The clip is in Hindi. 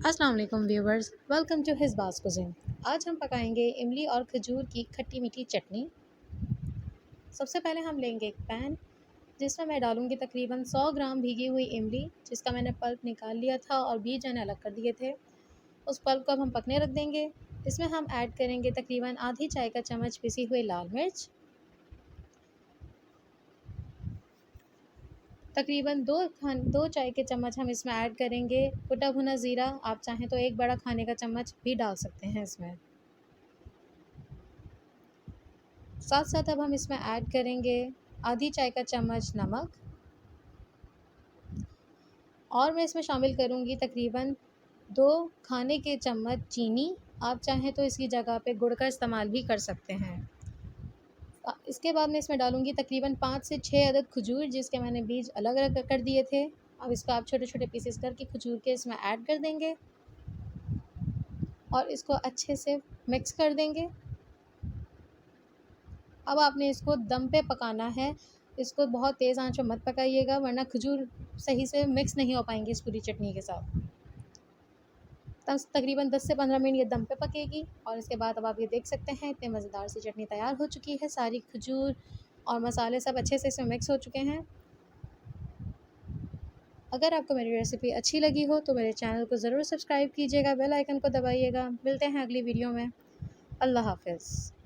अस्सलाम वालेकुम व्यूवर्स, वेलकम टू हिज बास कुज़िन। आज हम पकाएंगे इमली और खजूर की खट्टी मीठी चटनी। सबसे पहले हम लेंगे एक पैन जिसमें मैं डालूंगी तकरीबन 100 ग्राम भीगी हुई इमली, जिसका मैंने पल्प निकाल लिया था और बीज मैंने अलग कर दिए थे। उस पल्प को अब हम पकने रख देंगे। इसमें हम ऐड करेंगे तकरीबन आधी चाय का चम्मच पिसी हुई लाल मिर्च, तकरीबन दो चाय के चम्मच हम इसमें ऐड करेंगे कुटा भुना ज़ीरा। आप चाहें तो एक बड़ा खाने का चम्मच भी डाल सकते हैं इसमें। साथ साथ अब हम इसमें ऐड करेंगे आधी चाय का चम्मच नमक, और मैं इसमें शामिल करूँगी तकरीबन 2 खाने के चम्मच चीनी। आप चाहें तो इसकी जगह पे गुड़ का इस्तेमाल भी कर सकते हैं। इसके बाद मैं इसमें डालूँगी तकरीबन 5 से 6 अदद खजूर, जिसके मैंने बीज अलग अलग कर दिए थे। अब इसको आप छोटे छोटे पीसेस करके खजूर के इसमें ऐड कर देंगे और इसको अच्छे से मिक्स कर देंगे। अब आपने इसको दम पे पकाना है। इसको बहुत तेज़ आंच पे मत पकाइएगा, वरना खजूर सही से मिक्स नहीं हो पाएंगी इस पूरी चटनी के साथ। तकरीबन 10 से 15 मिनट ये दम पे पकेगी और इसके बाद अब आप ये देख सकते हैं इतने मज़ेदार सी चटनी तैयार हो चुकी है। सारी खजूर और मसाले सब अच्छे से इसमें मिक्स हो चुके हैं। अगर आपको मेरी रेसिपी अच्छी लगी हो तो मेरे चैनल को ज़रूर सब्सक्राइब कीजिएगा, बेल आइकन को दबाइएगा। मिलते हैं अगली वीडियो में। अल्लाह हाफ़िज़।